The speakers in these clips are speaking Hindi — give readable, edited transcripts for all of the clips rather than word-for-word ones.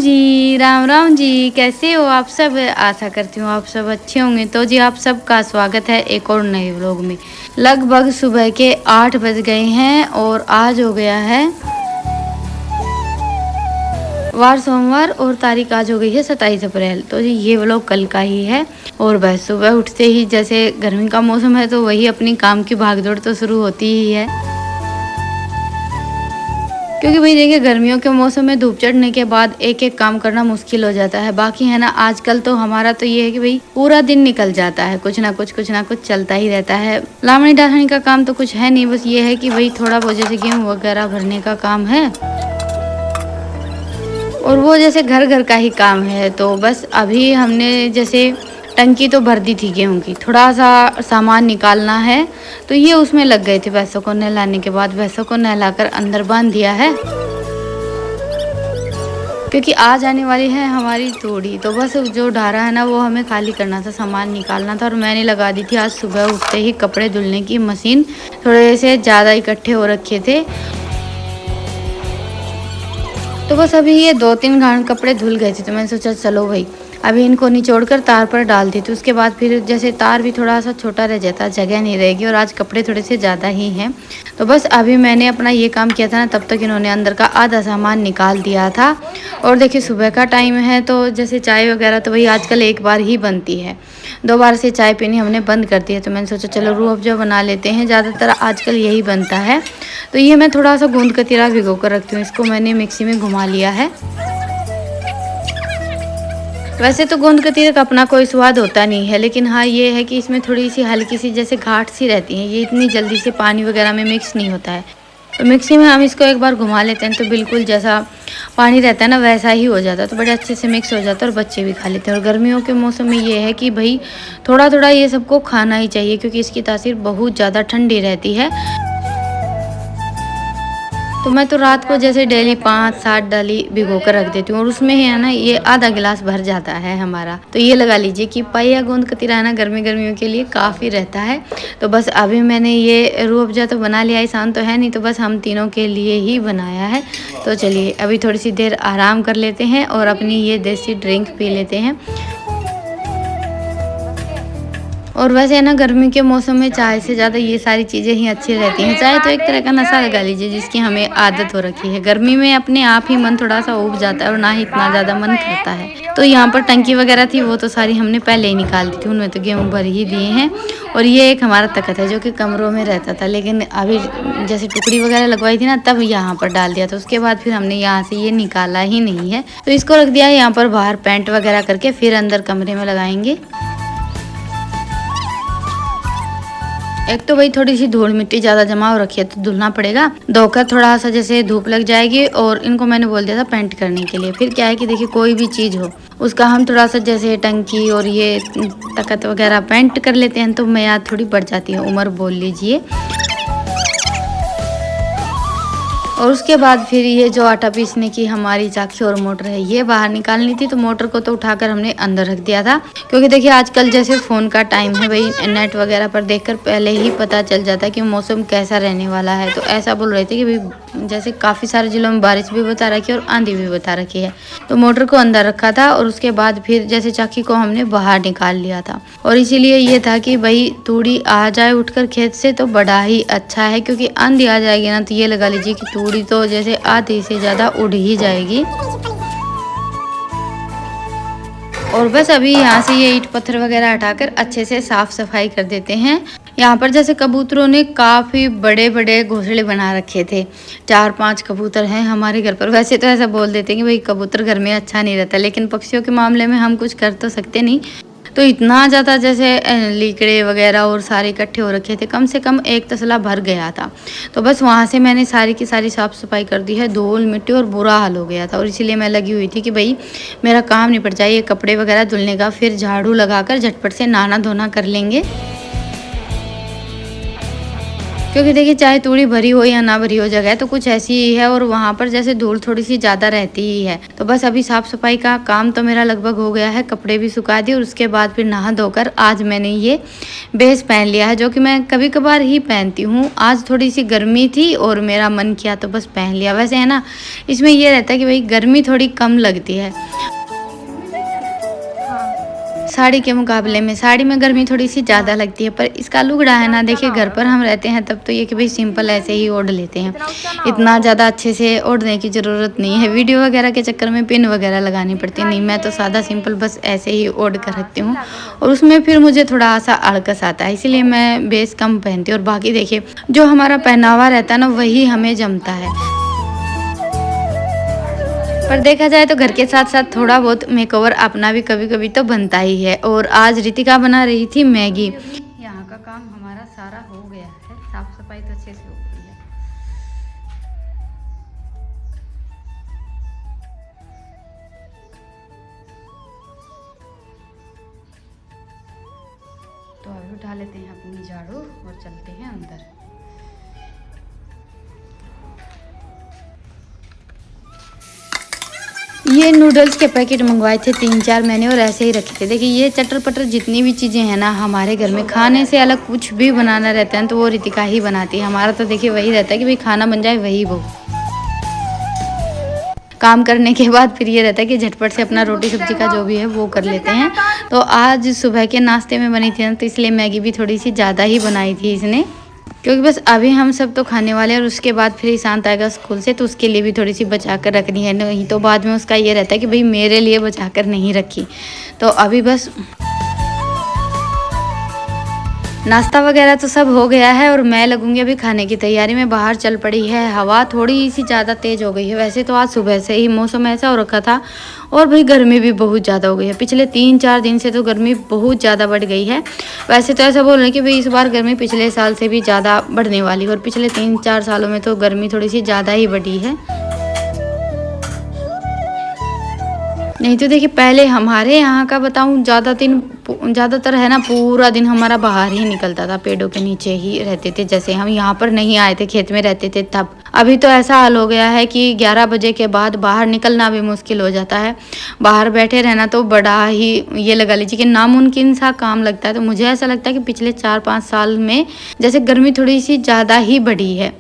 राम राम जी, कैसे हो आप सब। आशा करती हूँ आप सब अच्छे होंगे। तो जी आप सबका स्वागत है एक और नए व्लॉग में। लगभग सुबह के 8 बज गए हैं और आज हो गया है वार सोमवार और तारीख आज हो गई है 27 अप्रैल। तो जी ये व्लॉग कल का ही है। और बस सुबह उठते ही जैसे गर्मी का मौसम है तो वही अपनी काम की भागदौड़ तो शुरू होती ही है, क्योंकि भाई देखिए गर्मियों के मौसम में धूप चढ़ने के बाद एक एक काम करना मुश्किल हो जाता है। बाकी है ना आजकल तो हमारा तो ये है कि भाई पूरा दिन निकल जाता है, कुछ ना कुछ चलता ही रहता है। लावणी डालनी का काम तो कुछ है नहीं, बस ये है कि भाई थोड़ा बहुत जैसे गेहूँ वगैरह भरने का काम है और वो जैसे घर घर का ही काम है। तो बस अभी हमने जैसे टंकी तो भर दी थी गेहूं की, थोड़ा सा सामान निकालना है तो ये उसमें लग गए थे। भैंसों को नहलाने के बाद भैंसों को नहलाकर अंदर बांध दिया है, क्योंकि आज आने वाली है हमारी तोड़ी। तो बस जो ढारा है ना वो हमें खाली करना था, सामान निकालना था। और मैंने लगा दी थी आज सुबह उठते ही कपड़े धुलने की मशीन, थोड़े से ज़्यादा इकट्ठे हो रखे थे। तो बस अभी ये 2-3 घाट कपड़े धुल गए थे तो मैंने सोचा चलो भाई अभी इनको निचोड़ कर तार पर डाल दी। तो उसके बाद फिर जैसे तार भी थोड़ा सा छोटा रह जाता, जगह नहीं रहेगी और आज कपड़े थोड़े से ज़्यादा ही हैं। तो बस अभी मैंने अपना ये काम किया था ना, तब तक इन्होंने अंदर का आधा सामान निकाल दिया था। और देखिए सुबह का टाइम है तो जैसे चाय वगैरह तो भाई आजकल एक बार ही बनती है, 2 बार से चाय पीनी हमने बंद कर दी है। तो मैंने सोचा चलो रूह अफ़ज़ा बना लेते हैं, ज़्यादातर आजकल यही बनता है। तो ये मैं थोड़ा सा गूंद कतीरा भिगो कर रखती हूँ, इसको मैंने मिक्सी में घुमा लिया है। वैसे तो गोंद कतीरे का अपना कोई स्वाद होता नहीं है, लेकिन हाँ ये है कि इसमें थोड़ी सी हल्की सी जैसे घाट सी रहती है, ये इतनी जल्दी से पानी वगैरह में मिक्स नहीं होता है। तो मिक्सी में हम इसको एक बार घुमा लेते हैं तो बिल्कुल जैसा पानी रहता है ना वैसा ही हो जाता है, तो बड़े अच्छे से मिक्स हो जाता है और बच्चे भी खा लेते हैं। और गर्मियों के मौसम में ये है कि भाई थोड़ा थोड़ा ये सबको खाना ही चाहिए, क्योंकि इसकी तासीर बहुत ज़्यादा ठंडी रहती है। तो मैं तो रात को जैसे डेली 5-7 डाली भिगो कर रख देती हूँ और उसमें है ना ये आधा गिलास भर जाता है हमारा। तो ये लगा लीजिए कि पाइया गोंद कतीरा है ना गर्मियों के लिए काफ़ी रहता है। तो बस अभी मैंने ये रूह अफ़ज़ा तो बना लिया, आसान तो है नहीं, तो बस हम तीनों के लिए ही बनाया है। तो चलिए अभी थोड़ी सी देर आराम कर लेते हैं और अपनी ये देसी ड्रिंक पी लेते हैं। और वैसे है ना गर्मी के मौसम में चाय से ज़्यादा ये सारी चीज़ें ही अच्छी रहती हैं। चाय तो एक तरह का नशा लगा लीजिए जिसकी हमें आदत हो रखी है। गर्मी में अपने आप ही मन थोड़ा सा ऊब जाता है और ना ही इतना ज़्यादा मन करता है। तो यहाँ पर टंकी वगैरह थी वो तो सारी हमने पहले ही निकाल दी थी, उनमें तो गेहूँ भर ही दिए हैं। और ये एक हमारा तख्त है जो कि कमरों में रहता था, लेकिन अभी जैसे टुकड़ी वगैरह लगवाई थी ना तब यहाँ पर डाल दिया था। उसके बाद फिर हमने यहाँ से ये निकाला ही नहीं है, तो इसको रख दिया यहाँ पर बाहर पेंट वगैरह करके, फिर अंदर कमरे में लगाएंगे। एक तो भाई थोड़ी सी धूल मिट्टी ज़्यादा जमा हो रखी है तो धुलना पड़ेगा, धोकर थोड़ा सा जैसे धूप लग जाएगी। और इनको मैंने बोल दिया था पेंट करने के लिए। फिर क्या है कि देखिए कोई भी चीज़ हो उसका हम थोड़ा सा जैसे टंकी और ये तख्त वगैरह पेंट कर लेते हैं तो मैं याद थोड़ी बढ़ जाती है, उम्र बोल लीजिए। और उसके बाद फिर ये जो आटा पीसने की हमारी चाकी और मोटर है ये बाहर निकालनी थी, तो मोटर को तो उठाकर हमने अंदर रख दिया था। क्योंकि देखिए आजकल जैसे फ़ोन का टाइम है भाई, नेट वगैरह पर देखकर पहले ही पता चल जाता है कि मौसम कैसा रहने वाला है। तो ऐसा बोल रहे थे कि भाई जैसे काफ़ी सारे जिलों में बारिश भी बता रखी है और आंधी भी बता रखी है। तो मोटर को अंदर रखा था और उसके बाद फिर जैसे चाकी को हमने बाहर निकाल लिया था। और इसीलिए ये था कि भाई तूड़ी आ जाए उठकर खेत से तो बड़ा ही अच्छा है, क्योंकि आंधी आ जाएगी ना तो ये लगा लीजिए कि तूड़ी तो जैसे आधी से ज़्यादा उड़ ही जाएगी। और बस अभी यहाँ से ये ईंट पत्थर वगैरह हटाकर अच्छे से साफ सफाई कर देते हैं। यहाँ पर जैसे कबूतरों ने काफ़ी बड़े बड़े घोंसले बना रखे थे, 4-5 कबूतर हैं हमारे घर पर। वैसे तो ऐसा बोल देते हैं कि भाई कबूतर घर में अच्छा नहीं रहता, लेकिन पक्षियों के मामले में हम कुछ कर तो सकते नहीं। तो इतना ज़्यादा जैसे लीकड़े वगैरह और सारे इकट्ठे हो रखे थे, कम से कम एक तसला भर गया था। तो बस वहाँ से मैंने सारी की सारी साफ़ सफाई कर दी है, धूल मिट्टी और बुरा हाल हो गया था। और इसीलिए मैं लगी हुई थी कि भाई मेरा काम निपट जाए, ये कपड़े वगैरह धुलने का, फिर झाड़ू लगाकर झटपट से नहाना धोना कर लेंगे। क्योंकि देखिए चाहे तूड़ी भरी हो या ना भरी हो जगह तो कुछ ऐसी ही है, और वहाँ पर जैसे धूल थोड़ी सी ज़्यादा रहती ही है। तो बस अभी साफ़ सफाई का काम तो मेरा लगभग हो गया है, कपड़े भी सुखा दिए और उसके बाद फिर नहा धोकर आज मैंने ये बेस पहन लिया है, जो कि मैं कभी कभार ही पहनती हूँ। आज थोड़ी सी गर्मी थी और मेरा मन किया तो बस पहन लिया। वैसे है ना, इसमें ये रहता है कि भाई गर्मी थोड़ी कम लगती है साड़ी के मुकाबले में। साड़ी में गर्मी थोड़ी सी ज़्यादा लगती है, पर इसका लुगड़ा है ना, देखिए घर पर हम रहते हैं तब तो ये कि भाई सिंपल ऐसे ही ओढ़ लेते हैं, इतना ज़्यादा अच्छे से ओढ़ने की ज़रूरत नहीं है। वीडियो वगैरह के चक्कर में पिन वगैरह लगानी पड़ती है, नहीं मैं तो सादा सिंपल बस ऐसे ही ओढ़ कर रखती हूँ, और उसमें फिर मुझे थोड़ा सा अड़कस आता है, इसीलिए मैं बेस कम पहनती हूँ। और बाकी देखिए जो हमारा पहनावा रहता है ना, वही हमें जमता है। पर देखा जाए तो घर के साथ साथ थोड़ा बहुत मेकओवर अपना भी कभी कभी तो बनता ही है। और आज रितिका बना रही थी मैगी। यहाँ का काम हमारा सारा हो गया है, साफ सफाई तो अच्छे से हो गई है। तो अभी उठा लेते हैं अपनी झाड़ू और चलते हैं अंदर। ये नूडल्स के पैकेट मंगवाए थे 3-4 मैंने, और ऐसे ही रखे थे। देखिए ये चटर पटर जितनी भी चीज़ें हैं ना हमारे घर में, खाने से अलग कुछ भी बनाना रहता है तो वो रितिका ही बनाती है। हमारा तो देखिए वही रहता है कि भाई खाना बन जाए वही वो। काम करने के बाद फिर ये रहता है कि झटपट से अपना रोटी सब्जी का जो भी है वो कर लेते हैं। तो आज सुबह के नाश्ते में बनी थी ना, तो इसलिए मैगी भी थोड़ी सी ज़्यादा ही बनाई थी इसने, क्योंकि बस अभी हम सब तो खाने वाले हैं और उसके बाद फिर ईशांत आएगा स्कूल से, तो उसके लिए भी थोड़ी सी बचा कर रखनी है, नहीं तो बाद में उसका ये रहता है कि भाई मेरे लिए बचा कर नहीं रखी। तो अभी बस नाश्ता वगैरह तो सब हो गया है और मैं लगूंगी अभी खाने की तैयारी में। बाहर चल पड़ी है हवा, थोड़ी सी ज़्यादा तेज़ हो गई है। वैसे तो आज सुबह से ही मौसम ऐसा हो रखा था, और भाई गर्मी भी बहुत ज़्यादा हो गई है। पिछले 3-4 दिन से तो गर्मी बहुत ज़्यादा बढ़ गई है। वैसे तो ऐसा बोल रहे हैं कि भाई इस बार गर्मी पिछले साल से भी ज़्यादा बढ़ने वाली है, और पिछले 3-4 सालों में तो गर्मी थोड़ी सी ज़्यादा ही बढ़ी है। नहीं तो देखिए पहले हमारे यहाँ का बताऊँ ज़्यादातर है ना, पूरा दिन हमारा बाहर ही निकलता था, पेड़ों के नीचे ही रहते थे। जैसे हम यहाँ पर नहीं आए थे, खेत में रहते थे तब। अभी तो ऐसा हाल हो गया है कि 11 बजे के बाद बाहर निकलना भी मुश्किल हो जाता है। बाहर बैठे रहना तो बड़ा ही ये लगा लीजिए कि नामुमकिन सा काम लगता है। तो मुझे ऐसा लगता है कि पिछले 4-5 साल में जैसे गर्मी थोड़ी सी ज़्यादा ही बढ़ी है,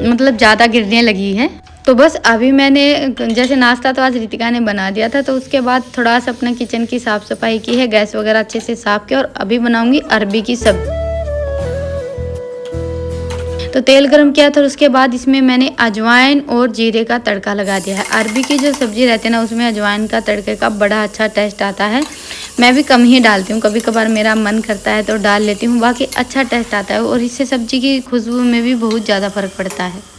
मतलब ज़्यादा गिरने लगी है। तो बस अभी मैंने जैसे नाश्ता तो आज रितिका ने बना दिया था, तो उसके बाद थोड़ा सा अपने किचन की साफ़ सफाई की है, गैस वगैरह अच्छे से साफ़ किया, और अभी बनाऊंगी अरबी की सब्जी। तो तेल गरम किया था, उसके बाद इसमें मैंने अजवाइन और जीरे का तड़का लगा दिया है। अरबी की जो सब्ज़ी रहती है ना, उसमें अजवाइन का तड़के का बड़ा अच्छा टेस्ट आता है। मैं भी कम ही डालती हूँ, कभी कभार मेरा मन करता है तो डाल लेती हूँ, बाकी अच्छा टेस्ट आता है, और इससे सब्ज़ी की खुशबू में भी बहुत ज़्यादा फ़र्क पड़ता है।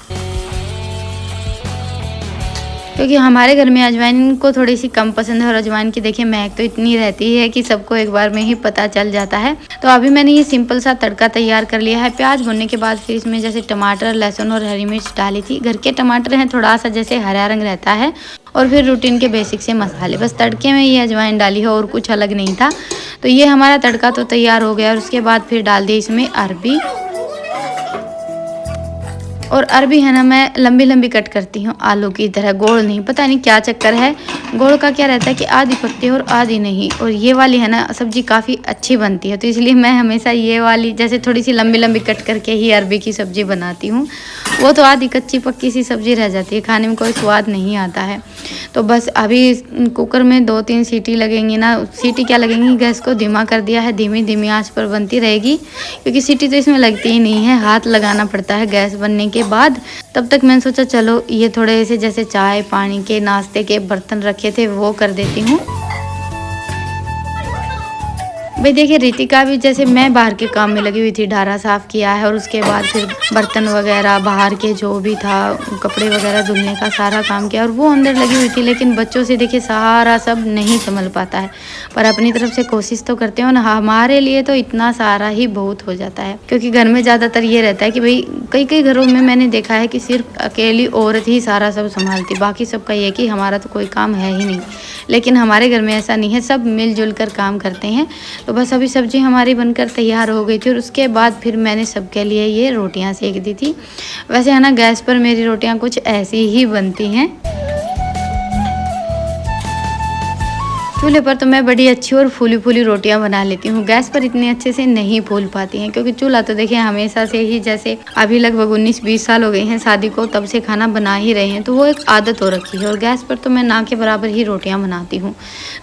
क्योंकि हमारे घर में अजवाइन को थोड़ी सी कम पसंद है, और अजवाइन की देखिए महक तो इतनी रहती है कि सबको एक बार में ही पता चल जाता है। तो अभी मैंने ये सिंपल सा तड़का तैयार कर लिया है। प्याज भुनने के बाद फिर इसमें जैसे टमाटर, लहसुन और हरी मिर्च डाली थी। घर के टमाटर हैं, थोड़ा सा जैसे हरा रंग रहता है, और फिर रूटीन के बेसिक से मसाले, बस तड़के में ये अजवाइन डाली है और कुछ अलग नहीं था। तो ये हमारा तड़का तो तैयार हो गया, और उसके बाद फिर डाल दिए इसमें अरबी। और अरबी है ना, मैं लंबी लंबी कट करती हूँ, आलू की तरह, गोल नहीं। पता नहीं क्या चक्कर है, गोल का क्या रहता है कि आधी पकती है और आधी नहीं। और ये वाली है ना सब्जी काफ़ी अच्छी बनती है, तो इसलिए मैं हमेशा ये वाली जैसे थोड़ी सी लंबी लंबी कट करके ही अरबी की सब्ज़ी बनाती हूँ। वो तो आधी कच्ची पक्की सी सब्ज़ी रह जाती है, खाने में कोई स्वाद नहीं आता है। तो बस अभी कुकर में 2-3 सीटी लगेंगी ना, सीटी क्या लगेंगी, गैस को धीमा कर दिया है, धीमी धीमी आंच पर बनती रहेगी, क्योंकि सीटी तो इसमें लगती ही नहीं है, हाथ लगाना पड़ता है गैस बनने के बाद। तब तक मैंने सोचा चलो ये थोड़े से जैसे चाय पानी के नाश्ते के बर्तन रखे थे वो कर देती हूँ। भाई देखिए रितिका भी जैसे मैं बाहर के काम में लगी हुई थी, ढारा साफ़ किया है, और उसके बाद फिर बर्तन वगैरह बाहर के जो भी था, कपड़े वगैरह धुलने का सारा काम किया, और वो अंदर लगी हुई थी। लेकिन बच्चों से देखिए सारा सब नहीं संभल पाता है, पर अपनी तरफ से कोशिश तो करते हो ना। हमारे लिए तो इतना सारा ही बहुत हो जाता है, क्योंकि घर में ज़्यादातर ये रहता है कि भाई कई कई घरों में मैंने देखा है कि सिर्फ अकेली औरत ही सारा सब संभालती, बाकी सबका ये कि हमारा तो कोई काम है ही नहीं। लेकिन हमारे घर में ऐसा नहीं है, सब मिलजुल कर काम करते हैं। तो बस अभी सब्जी हमारी बनकर तैयार हो गई थी और उसके बाद फिर मैंने सबके लिए ये रोटियां सेक दी थी। वैसे है ना, गैस पर मेरी रोटियां कुछ ऐसी ही बनती हैं। चूल्हे पर तो मैं बड़ी अच्छी और फूली फूली रोटियां बना लेती हूँ, गैस पर इतनी अच्छे से नहीं फूल पाती हैं, क्योंकि चूल्हा तो देखिए हमेशा से ही, जैसे अभी लगभग 19-20 साल हो गए हैं शादी को, तब से खाना बना ही रहे हैं, तो वो एक आदत हो रखी है। और गैस पर तो मैं ना के बराबर ही रोटियां बनाती हूँ।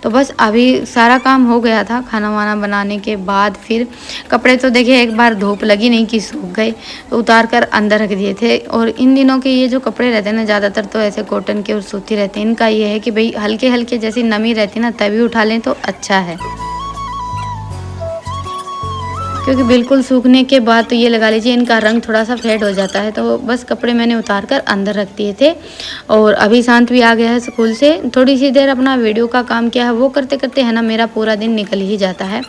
तो बस अभी सारा काम हो गया था खाना वाना बनाने के बाद। फिर कपड़े तो देखिए एक बार धूप लगी नहीं कि सूख गए, तो उतार कर अंदर रख दिए थे। और इन दिनों के ये जो कपड़े रहते हैं ना, ज़्यादातर तो ऐसे कॉटन के और सूती रहते हैं। इनका ये है कि भाई हल्के हल्के जैसी नमी रहती है ना, तभी उठा लें तो अच्छा है, क्योंकि बिल्कुल सूखने के बाद तो ये लगा लीजिए इनका रंग थोड़ा सा फेड हो जाता है। तो बस कपड़े मैंने उतार कर अंदर रख दिए थे। और अभी शांत भी आ गया है स्कूल से, थोड़ी सी देर अपना वीडियो का काम किया है, वो करते करते है ना मेरा पूरा दिन निकल ही जाता है।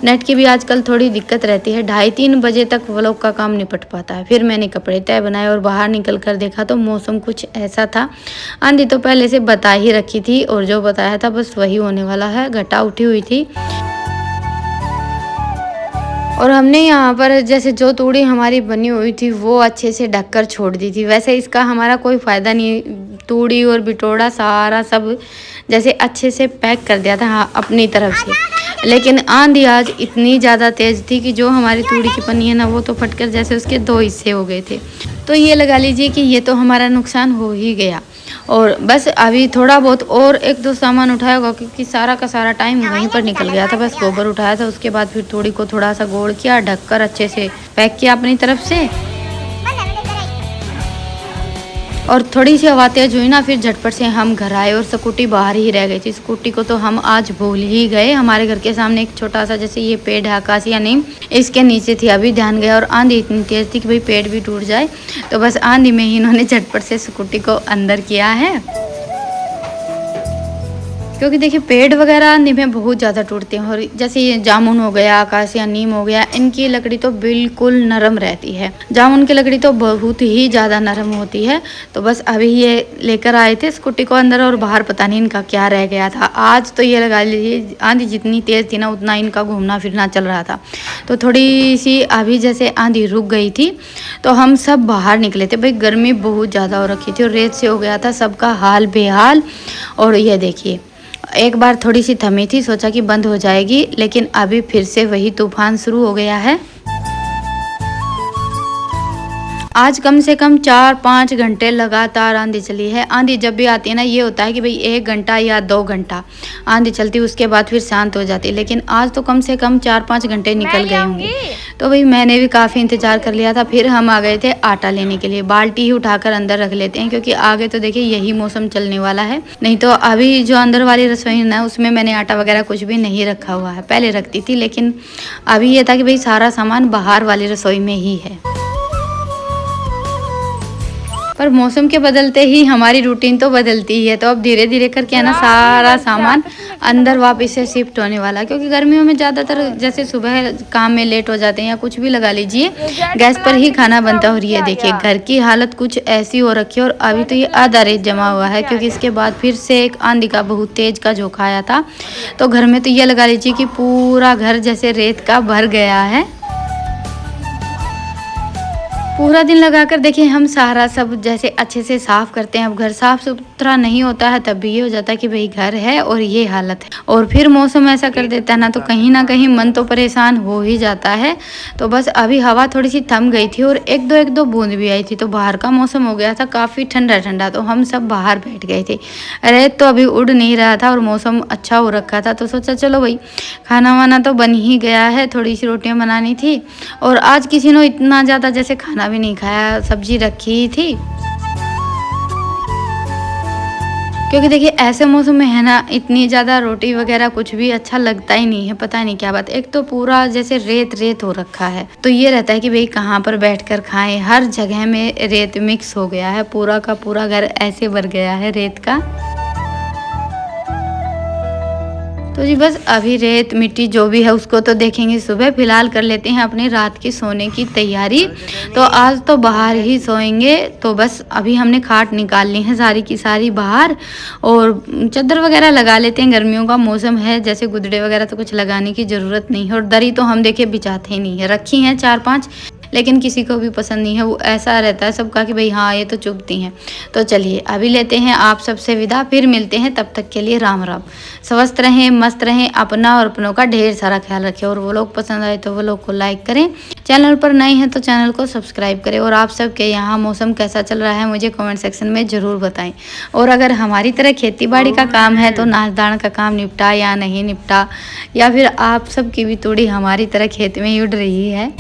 नेट की भी आजकल थोड़ी दिक्कत रहती है, 2:30-3 बजे तक व्लॉग का काम निपट पाता है। फिर मैंने कपड़े तय बनाए और बाहर निकल कर देखा तो मौसम कुछ ऐसा था। आंधी तो पहले से बता ही रखी थी, और जो बताया था बस वही होने वाला है। घटा उठी हुई थी। और हमने यहाँ पर जैसे जो तूड़ी हमारी बनी हुई थी वो अच्छे से ढककर छोड़ दी थी। वैसे इसका हमारा कोई फ़ायदा नहीं, तूड़ी और बिटोड़ा सारा सब जैसे अच्छे से पैक कर दिया था, हाँ, अपनी तरफ से। लेकिन आंधी आज इतनी ज़्यादा तेज़ थी कि जो हमारी तूड़ी की पन्नी है ना, वो तो फटकर जैसे उसके 2 हिस्से हो गए थे। तो ये लगा लीजिए कि ये तो हमारा नुकसान हो ही गया। और बस अभी थोड़ा बहुत और 1-2 सामान उठाया होगा, क्योंकि सारा का सारा टाइम वहीं पर निकल गया था। बस गोबर उठाया था, उसके बाद फिर थोड़ी को थोड़ा सा गोड़ किया, ढककर अच्छे से पैक किया अपनी तरफ से। और थोड़ी सी हवा तेज हुई ना, फिर झटपट से हम घर आए और स्कूटी बाहर ही रह गई थी। स्कूटी को तो हम आज भूल ही गए। हमारे घर के सामने एक छोटा सा जैसे ये पेड़ है, आकाशिया नीम, इसके नीचे थी। अभी ध्यान गया और आंधी इतनी तेज थी कि भाई पेड़ भी टूट जाए, तो बस आंधी में ही इन्होंने झटपट से स्कूटी को अंदर किया है। क्योंकि देखिए पेड़ वगैरह आंधी में बहुत ज़्यादा टूटते हैं। और जैसे ये जामुन हो गया, आकाशिया नीम हो गया, इनकी लकड़ी तो बिल्कुल नरम रहती है। जामुन की लकड़ी तो बहुत ही ज़्यादा नरम होती है। तो बस अभी ये लेकर आए थे स्कूटी को अंदर, और बाहर पता नहीं इनका क्या रह गया था। आज तो ये लगा लीजिए आंधी जितनी तेज़ थी ना, उतना इनका घूमना फिरना चल रहा था। तो थोड़ी सी अभी जैसे आंधी रुक गई थी तो हम सब बाहर निकले थे। भाई गर्मी बहुत ज़्यादा हो रखी थी और रेत से हो गया था सबका हाल बेहाल। और ये देखिए एक बार थोड़ी सी थमी थी, सोचा कि बंद हो जाएगी, लेकिन अभी फिर से वही तूफान शुरू हो गया है। आज कम से कम 4-5 घंटे लगातार आंधी चली है। आंधी जब भी आती है ना, ये होता है कि भाई 1 घंटा या 2 घंटा आंधी चलती है, उसके बाद फिर शांत हो जाती है। लेकिन आज तो कम से कम 4-5 घंटे निकल गए होंगे। तो भाई मैंने भी काफ़ी इंतजार कर लिया था। फिर हम आ गए थे आटा लेने के लिए। बाल्टी ही उठाकर अंदर रख लेते हैं, क्योंकि आगे तो देखिए यही मौसम चलने वाला है। नहीं तो अभी जो अंदर वाली रसोई है ना, उसमें मैंने आटा वगैरह कुछ भी नहीं रखा हुआ है। पहले रखती थी, लेकिन अभी ये था कि भाई सारा सामान बाहर वाली रसोई में ही है। पर मौसम के बदलते ही हमारी रूटीन तो बदलती ही है। तो अब धीरे धीरे करके है ना सारा सामान अंदर वापस से शिफ्ट होने वाला है, क्योंकि गर्मियों में ज़्यादातर जैसे सुबह काम में लेट हो जाते हैं या कुछ भी लगा लीजिए, गैस पर ही खाना बनता है। और ये देखिए घर की हालत कुछ ऐसी हो रखी है। और अभी तो ये आधा रेत जमा हुआ है, क्योंकि इसके बाद फिर से एक आंधी का बहुत तेज का झोंका आया था। तो घर में तो ये लगा लीजिए कि पूरा घर जैसे रेत का भर गया है। पूरा दिन लगाकर देखिए हम सारा सब जैसे अच्छे से साफ करते हैं। अब घर साफ सुथरा नहीं होता है, तब भी ये हो जाता है कि भाई घर है और ये हालत है। और फिर मौसम ऐसा कर देता है ना, तो कहीं ना कहीं मन तो परेशान हो ही जाता है। तो बस अभी हवा थोड़ी सी थम गई थी और एक दो बूंद भी आई थी, तो बाहर का मौसम हो गया था काफ़ी ठंडा ठंडा। तो हम सब बाहर बैठ गए थे। रेत तो अभी उड़ नहीं रहा था और मौसम अच्छा हो रखा था, तो सोचा चलो भाई खाना वाना तो बन ही गया है, थोड़ी सी रोटियाँ बनानी थी। और आज किसी ने इतना ज़्यादा जैसे खाना भी नहीं खाया, सब्जी रखी थी। क्योंकि देखिए ऐसे मौसम में है ना, इतनी ज़्यादा रोटी वगैरह कुछ भी अच्छा लगता ही नहीं है। पता नहीं क्या बात, एक तो पूरा जैसे रेत रेत हो रखा है, तो ये रहता है कि भाई कहाँ पर बैठकर खाएं। हर जगह में रेत मिक्स हो गया है, पूरा का पूरा घर ऐसे भर गया है रेत का। तो जी बस अभी रेत मिट्टी जो भी है उसको तो देखेंगे सुबह। फिलहाल कर लेते हैं अपनी रात की सोने की तैयारी। तो आज तो बाहर ही सोएंगे। तो बस अभी हमने खाट निकाल ली है सारी की सारी बाहर, और चादर वगैरह लगा लेते हैं। गर्मियों का मौसम है, जैसे गुदड़े वगैरह तो कुछ लगाने की ज़रूरत नहीं है। और दरी तो हम देखिए बिछाते ही नहीं है, रखी हैं 4-5, लेकिन किसी को भी पसंद नहीं है। वो ऐसा रहता है सबका कि भाई हाँ ये तो चुभती हैं। तो चलिए अभी लेते हैं आप सबसे विदा, फिर मिलते हैं। तब तक के लिए राम राम। स्वस्थ रहें, मस्त रहें, अपना और अपनों का ढेर सारा ख्याल रखें। और वो लोग पसंद आए तो वो लोग को लाइक करें, चैनल पर नए हैं तो चैनल को सब्सक्राइब करें। और आप सबके यहाँ मौसम कैसा चल रहा है मुझे कमेंट सेक्शन में ज़रूर बताएं। और अगर हमारी तरह खेती बाड़ी का काम है तो नाच दान का काम निपटा या नहीं निपटा, या फिर आप सबकी भी तूड़ी हमारी तरह खेत में ही उड़ रही है।